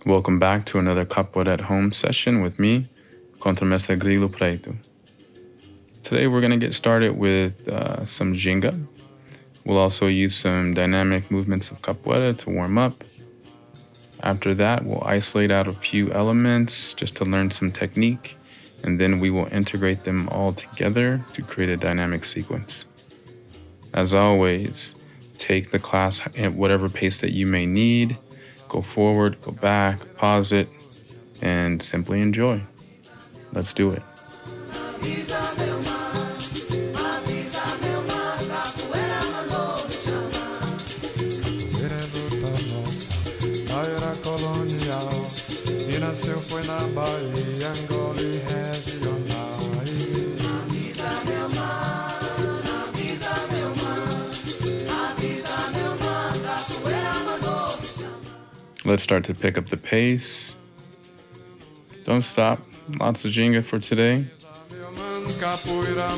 Welcome back to another Capoeira at Home session with me, Contramestre Grilo Preto. Today we're going to get started with some ginga. We'll also use some dynamic movements of capoeira to warm up. After that, we'll isolate out a few elements just to learn some technique, and then we will integrate them all together to create a dynamic sequence. As always, take the class at whatever pace that you may need. Go forward, go back, pause it, and simply enjoy. Let's do it. Let's start to pick up the pace. Don't stop. Lots of ginga for today. Capoeira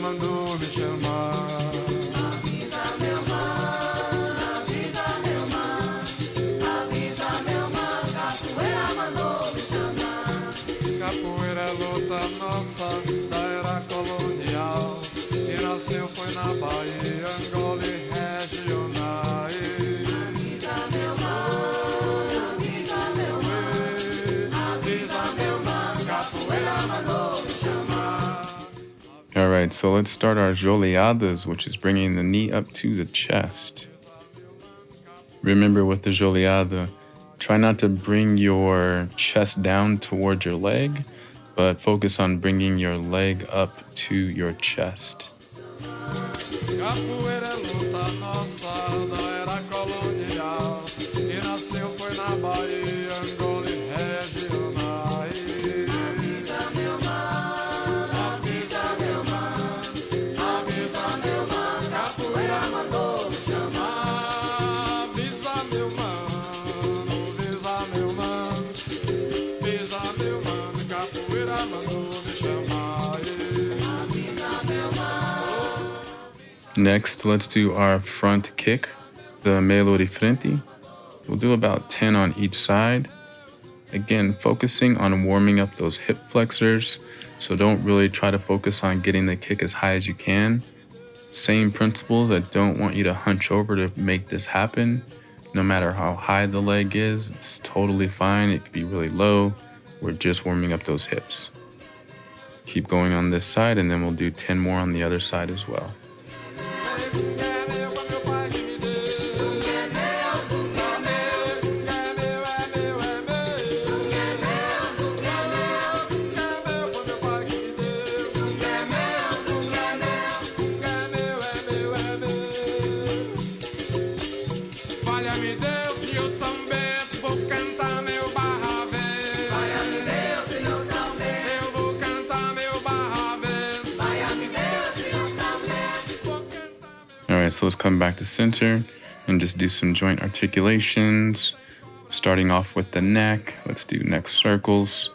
luta nossa da era colonial e nasceu foi na Bahia, Angola e regionais. Avisa meu mano, avisa meu mano, capoeira mandou me chamar. All right, so let's start our joelhadas, which is bringing the knee up to the chest. Remember with the joelhada, try not to bring your chest down towards your leg, but focus on bringing your leg up to your chest. Capoeira luta nossa da era colonial e nasceu foi na Bahia, Angola e regionais. Avisa meu mano, avisa meu mano, avisa meu mano, capoeira mandou me chamar. Avisa meu mano, avisa meu mano, avisa meu mano, capoeira mandou me chamar. Avisa meu mano. Next, let's do our front kick, the Meialua de frente. We'll do about 10 on each side. Again, focusing on warming up those hip flexors, so don't really try to focus on getting the kick as high as you can. Same principles, I don't want you to hunch over to make this happen. No matter how high the leg is, it's totally fine. It could be really low. We're just warming up those hips. Keep going on this side, and then we'll do 10 more on the other side as well. Valha-me Deus, Senhor São Bento, vou cantar meu barra vento. Valha-me Deus, Senhor São Bento, eu vou cantar meu barra vento. Valha-me Deus, Senhor São Bento, vou cantar meu. All right, so let's come back to center and just do some joint articulations. Starting off with the neck, let's do neck circles.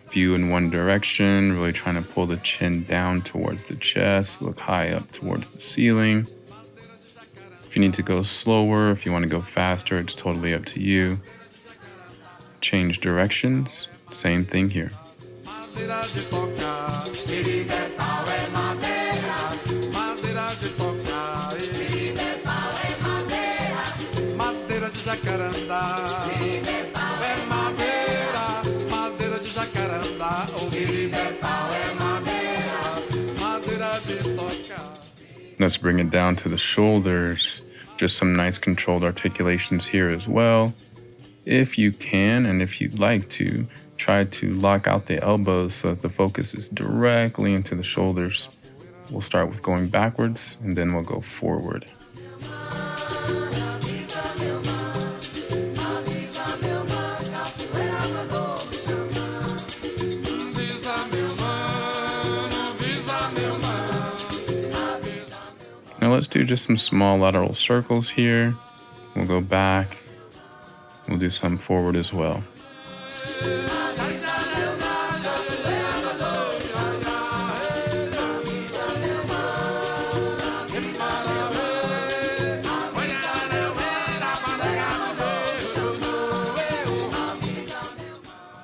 Few in one direction, really trying to pull the chin down towards the chest, look high up towards the ceiling. If you need to go slower, if you want to go faster, it's totally up to you. Change directions, same thing here. Madeira de tocar, pau é madeira. Madeira de tocar, pau é madeira. Madeira de jacarandá, pau é madeira. Madeira de jacarandá, pau é madeira. Madeira de tocar. Let's bring it down to the shoulders. Just some nice controlled articulations here as well. If you can, and if you'd like to, try to lock out the elbows so that the focus is directly into the shoulders. We'll start with going backwards, and then we'll go forward. Now let's do just some small lateral circles here. We'll go back. We'll do some forward as well.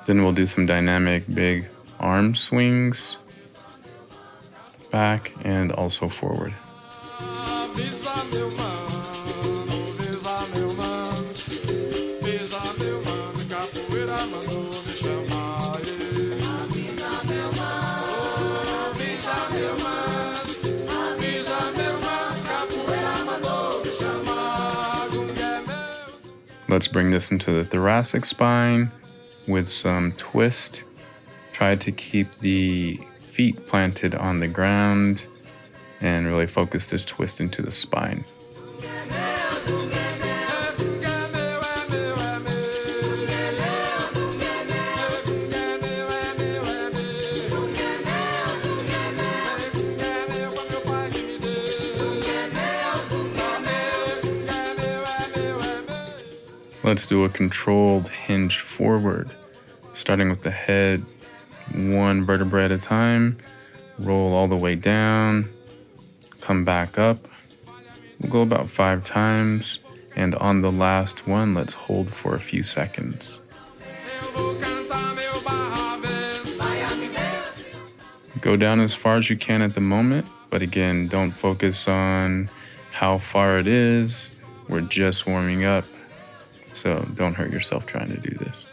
Then we'll do some dynamic big arm swings, back and also forward. Let's bring this into the thoracic spine with some twist. Try to keep the feet planted on the ground and really focus this twist into the spine. Let's do a controlled hinge forward, starting with the head, one vertebra at a time, roll all the way down, come back up. We'll go about 5 times, and on the last one, let's hold for a few seconds. Go down as far as you can at the moment, but again, don't focus on how far it is. We're just warming up. So don't hurt yourself trying to do this.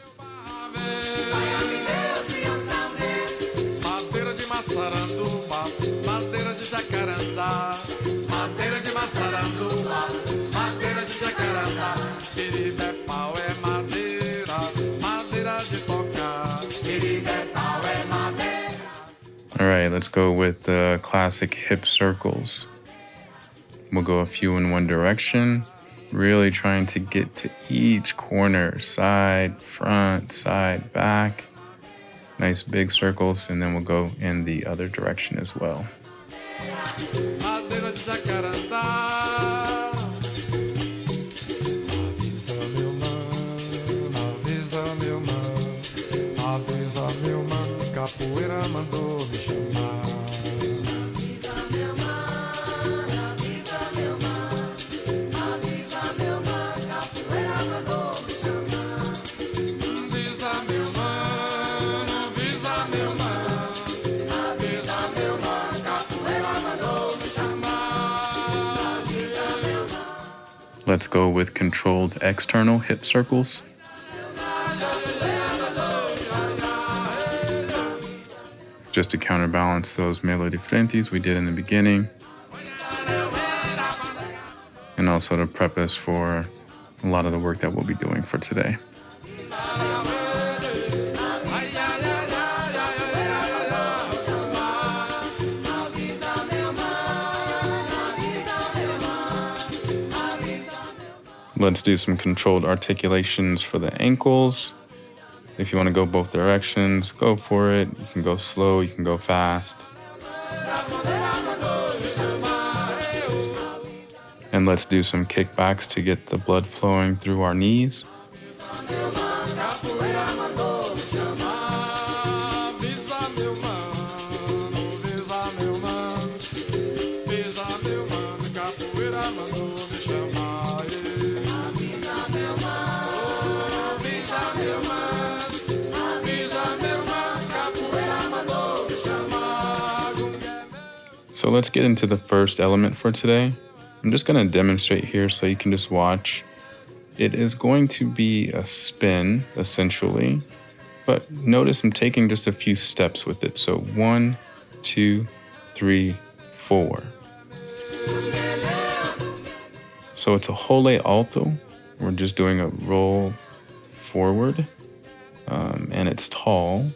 All right, let's go with the classic hip circles. We'll go a few in one direction. Really trying to get to each corner, side, front, side, back. Nice big circles, and then we'll go in the other direction as well. Let's go with controlled external hip circles. Just to counterbalance those Meialua diferentes we did in the beginning. And also to prep us for a lot of the work that we'll be doing for today. Let's do some controlled articulations for the ankles. If you want to go both directions, go for it. You can go slow, you can go fast. And let's do some kickbacks to get the blood flowing through our knees. So let's get into the first element for today. I'm just going to demonstrate here so you can just watch. It is going to be a spin, essentially, but notice I'm taking just a few steps with it. So 1, 2, 3, 4. So it's a jole alto. We're just doing a roll forward, and it's tall.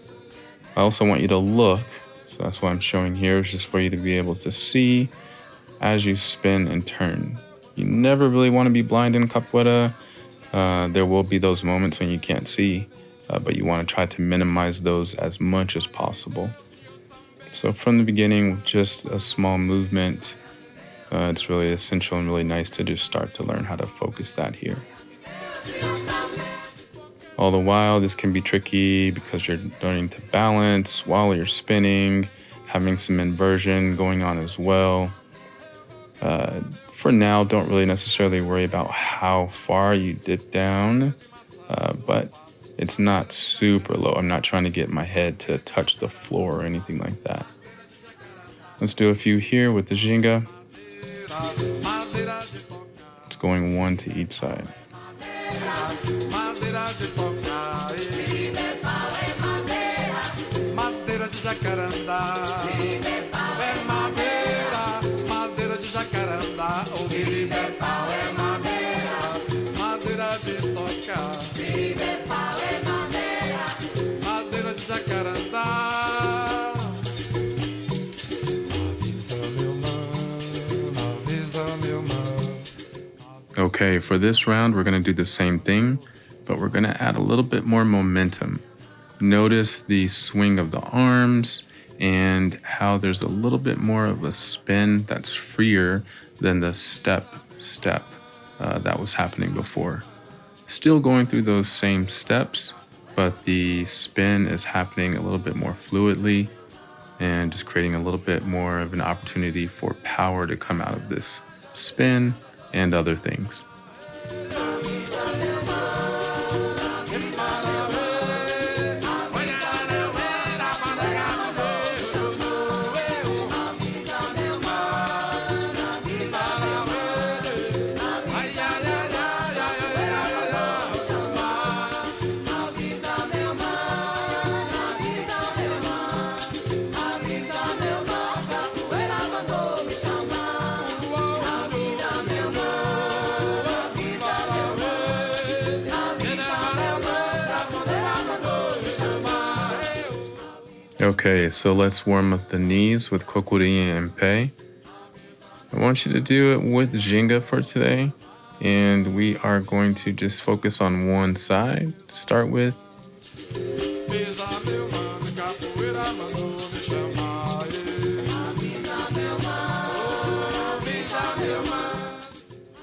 I also want you to look. So that's what I'm showing here, is just for you to be able to see as you spin and turn. You never really want to be blind in capoeira. There will be those moments when you can't see, but you want to try to minimize those as much as possible. So from the beginning, just a small movement. It's really essential and really nice to just start to learn how to focus that here. All the while, this can be tricky because you're learning to balance while you're spinning, having some inversion going on as well. For now, don't really necessarily worry about how far you dip down, but It's not super low. I'm not trying to get my head to touch the floor or anything like that. Let's do a few here with the ginga. It's going one to each side. Okay, for this round, we're going to do the same thing, but we're going to add a little bit more momentum. Notice the swing of the arms and how there's a little bit more of a spin that's freer than the step that was happening before. Still going through those same steps, but the spin is happening a little bit more fluidly and just creating a little bit more of an opportunity for power to come out of this spin and other things. Okay, so let's warm up the knees with Kokorinpei. I want you to do it with ginga for today, and we are going to just focus on one side to start with.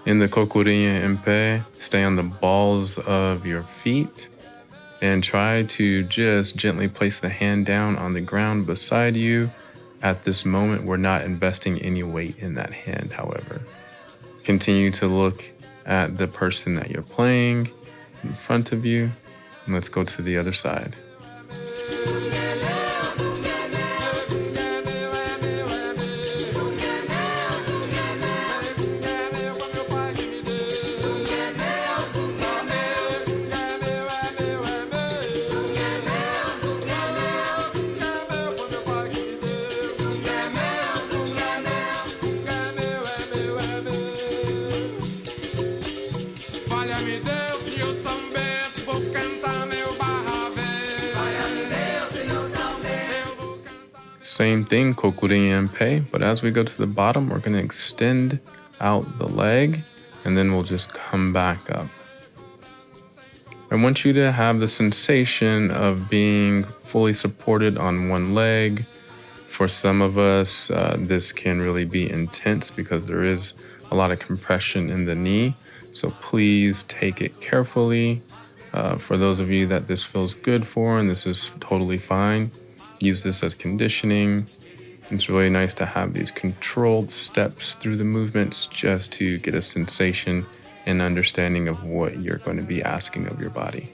In the Kokorinpei, stay on the balls of your feet and try to just gently place the hand down on the ground beside you. At this moment, we're not investing any weight in that hand, however. Continue to look at the person that you're playing in front of you. And let's go to the other side. Same thing, Kokorinpei, but as we go to the bottom, we're going to extend out the leg, and then we'll just come back up. I want you to have the sensation of being fully supported on one leg. For some of us, this can really be intense because there is a lot of compression in the knee, so please take it carefully. For those of you that this feels good for, and this is totally fine, use this as conditioning. It's really nice to have these controlled steps through the movements just to get a sensation and understanding of what you're going to be asking of your body.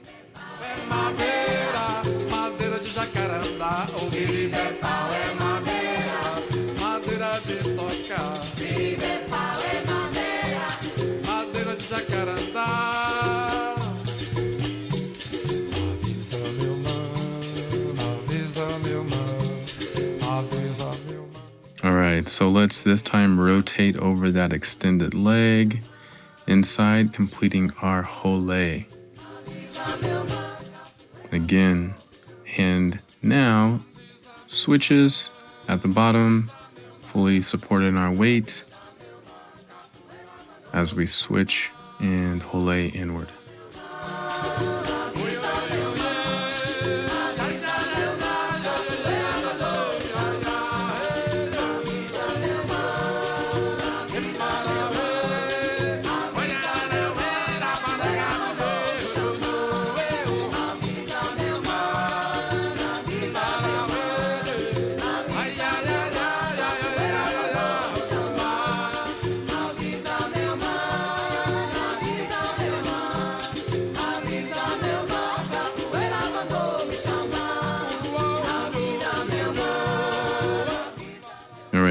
All right, so let's this time rotate over that extended leg inside, completing our hole. Again, hand now switches at the bottom, fully supporting our weight as we switch and hole inward.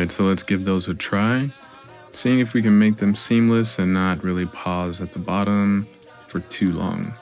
Alright, so let's give those a try. Seeing if we can make them seamless and not really pause at the bottom for too long.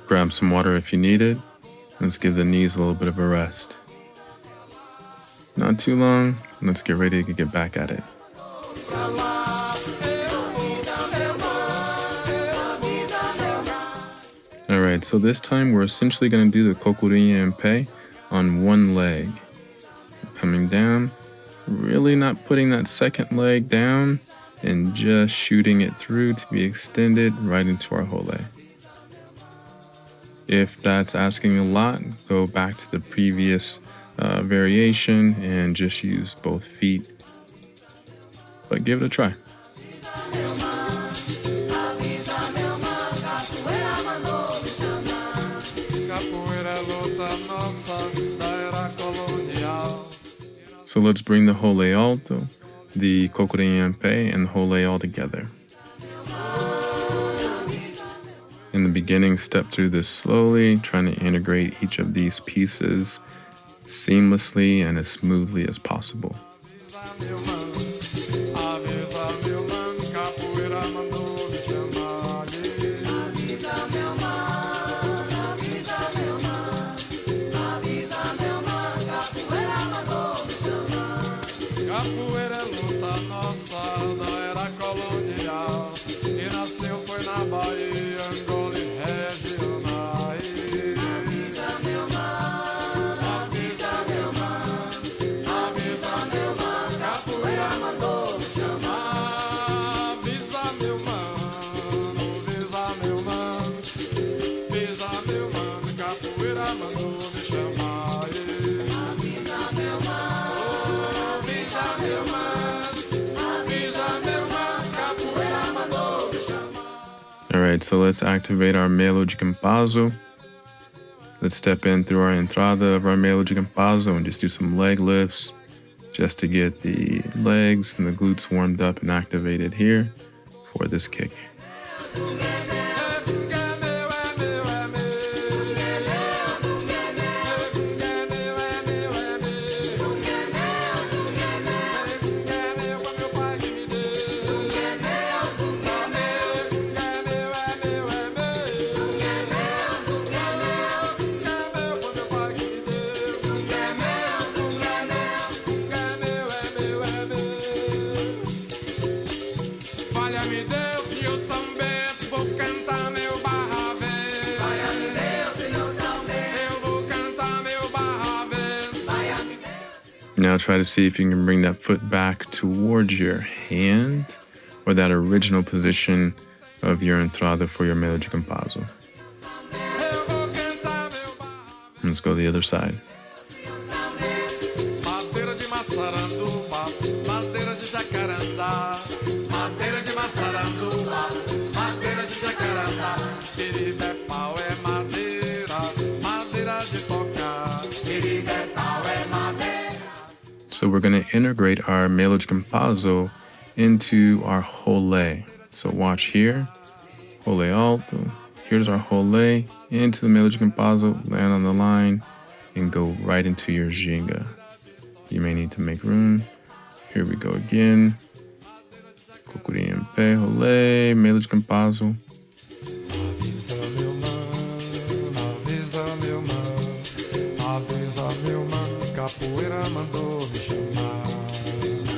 Grab some water if you need it. Let's give the knees a little bit of a rest. Not too long. Let's get ready to get back at it. Alright, so this time we're essentially going to do the Kokorinpei on one leg. Coming down, really not putting that second leg down, and just shooting it through to be extended right into our hole. If that's asking a lot, go back to the previous variation and just use both feet. But give it a try. So let's bring the hole alto, the Kokorinpei, and the hole all together. In the beginning, step through this slowly, trying to integrate each of these pieces seamlessly and as smoothly as possible. Capoeira luta nossa da era colonial e nasceu foi na Bahia, Angola e regionais. Avisa meu mano, avisa meu mano, avisa meu mano, capoeira mandou me chamar. Avisa meu mano, avisa meu mano, avisa meu mano, capoeira mandou me chamar. Avisa meu mano. Alright, so let's activate our Meialua de compasso. Let's step in through our entrada of our Meialua de compasso and just do some leg lifts just to get the legs and the glutes warmed up and activated here for this kick. Valha-me Deus, se eu souber, vou cantar meu barravê. Valha-me Deus, se eu souber, eu vou cantar meu barravê. Valha-me Deus. Now try to see if you can bring that foot back towards your hand or that original position of your entrada for your Meialua de compasso. Let's go the other side. Madeira de maçaranduba, madeira de jacarandá. Madeira de maçaranduba, madeira de jacarandá. Querida pau é madeira, madeira de tocar. Querida pau é madeira. So we're going to integrate our Meialua de compasso into our hole. So watch here, hole alto. Here's our hole into the Meialua de compasso, land on the line, and go right into your ginga. You may need to make room. Here we go again. Kokorinpei, hole, Meialua de compasso. Avisa meu mano, avisa meu mano, avisa meu mano, capoeira mandou me chamar.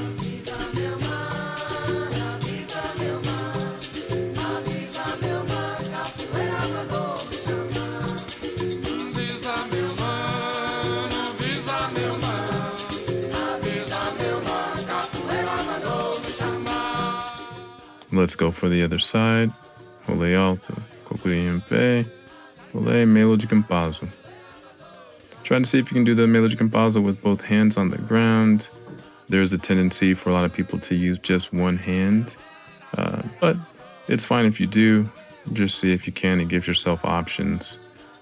Avisa meu mano, avisa meu mano, avisa meu mano, capoeira mandou me chamar. Avisa meu mano, avisa meu mano, avisa meu mano, capoeira mandou me chamar. Let's go for the other side. Role alto, Kokorinpei, role meio de compasso. Try to see if you can do the meio de compasso with both hands on the ground. There's a tendency for a lot of people to use just one hand, but it's fine if you do. Just see if you can. It gives yourself options,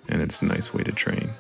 and it's a nice way to train.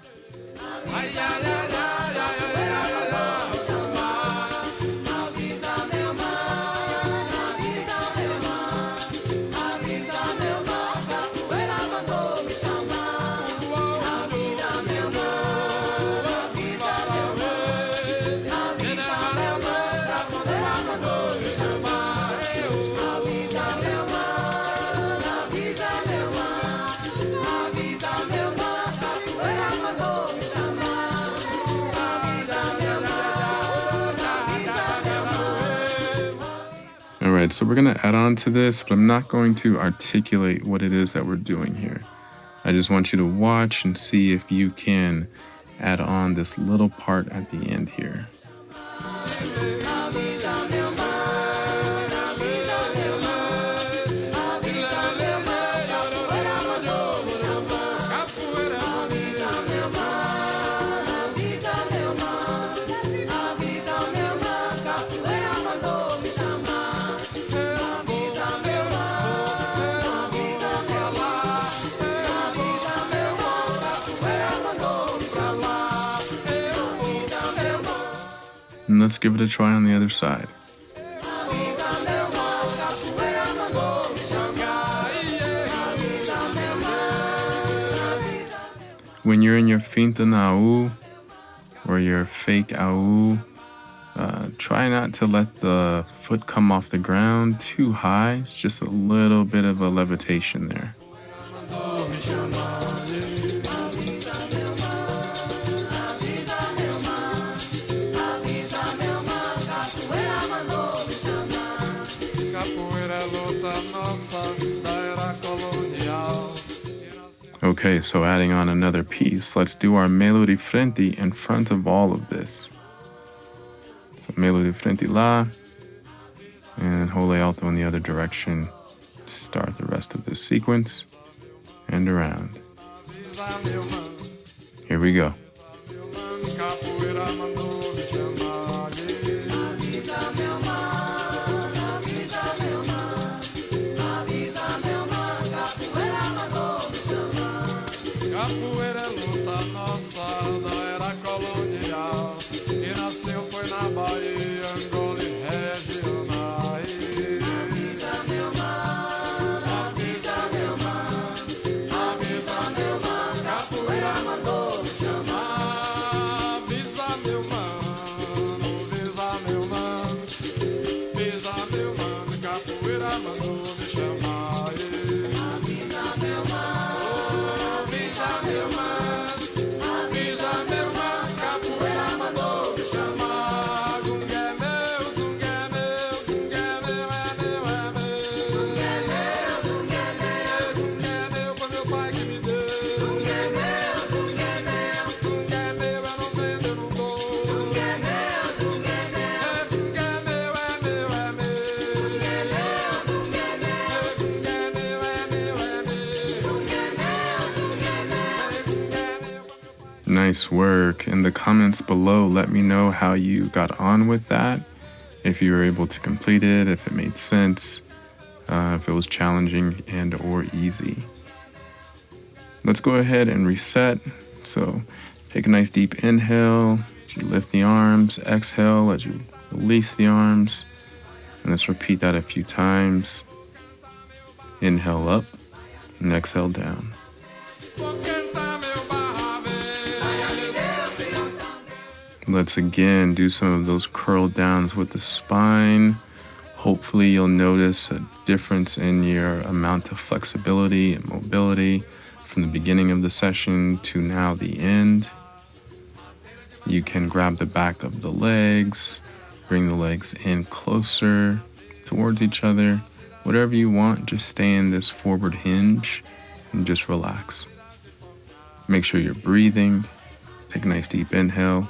All right, so we're going to add on to this, but I'm not going to articulate what it is that we're doing here. I just want you to watch and see if you can add on this little part at the end here. And let's give it a try on the other side. When you're in your finta na au or your fake au, try not to let the foot come off the ground too high. It's just a little bit of a levitation there. Okay, so adding on another piece, let's do our meio de frente in front of all of this. So meio de frente lá, and role alto in the other direction. Start the rest of this sequence, and around. Here we go. Capoeira é luta nossa da era colonial, e nasceu foi na Bahia, Angola e regionais. Avisa meu mano, avisa meu mano, avisa meu mano, capoeira mandou me chamar. Avisa meu mano, avisa meu mano, avisa meu mano, capoeira mandou me chamar. Avisa meu mano. Nice work. In the comments below, let me know how you got on with that, if you were able to complete it, if it made sense, if it was challenging and or easy. Let's go ahead and reset. So take a nice deep inhale as you lift the arms, exhale as you release the arms, and let's repeat that a few times. Inhale up and exhale down. Let's again do some of those curl downs with the spine. Hopefully you'll notice a difference in your amount of flexibility and mobility from the beginning of the session to now the end. You can grab the back of the legs, bring the legs in closer towards each other. Whatever you want, just stay in this forward hinge and just relax. Make sure you're breathing. Take a nice deep inhale.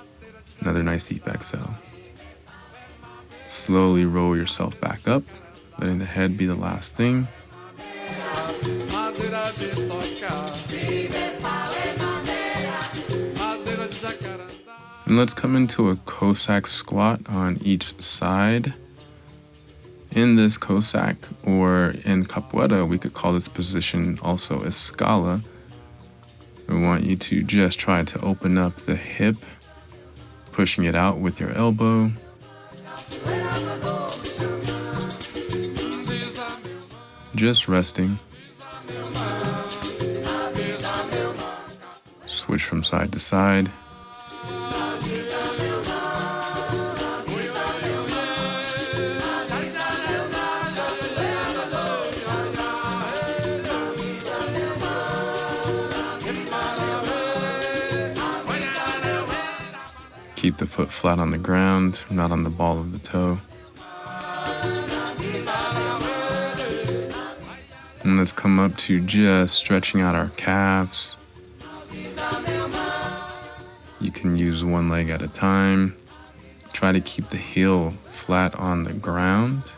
Another nice deep exhale. Slowly roll yourself back up letting the head be the last thing. And let's come into a Cossack squat on each side. In this Cossack, or in Capoeira, we could call this position also Escala. We want you to just try to open up the hip, pushing it out with your elbow. Just resting. Switch from side to side. Keep the foot flat on the ground, not on the ball of the toe. And let's come up to just stretching out our calves. You can use one leg at a time. Try to keep the heel flat on the ground.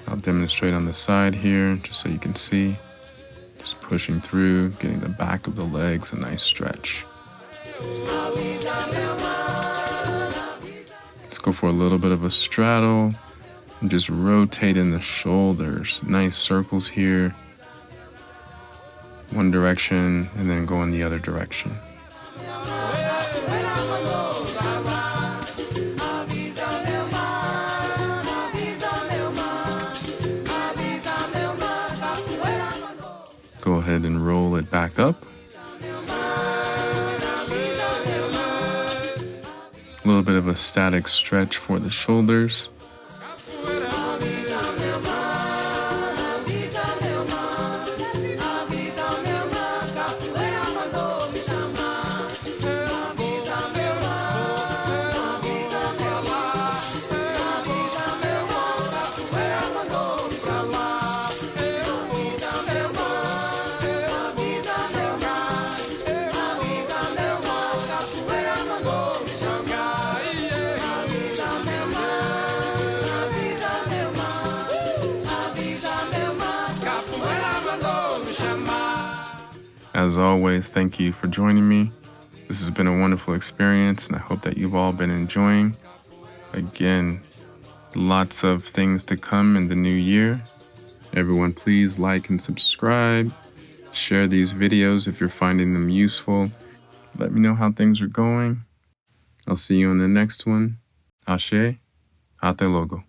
I'll demonstrate on the side here, just so you can see. Just pushing through, getting the back of the legs a nice stretch. Let's go for a little bit of a straddle and just rotate in the shoulders. Nice circles here. One direction and then go in the other direction. Go ahead and roll it back up. A little bit of a static stretch for the shoulders. As always, thank you for joining me. This has been a wonderful experience, and I hope that you've all been enjoying. Again, lots of things to come in the new year. Everyone, please like and subscribe. Share these videos if you're finding them useful. Let me know how things are going. I'll see you in the next one. Ashe, ate logo.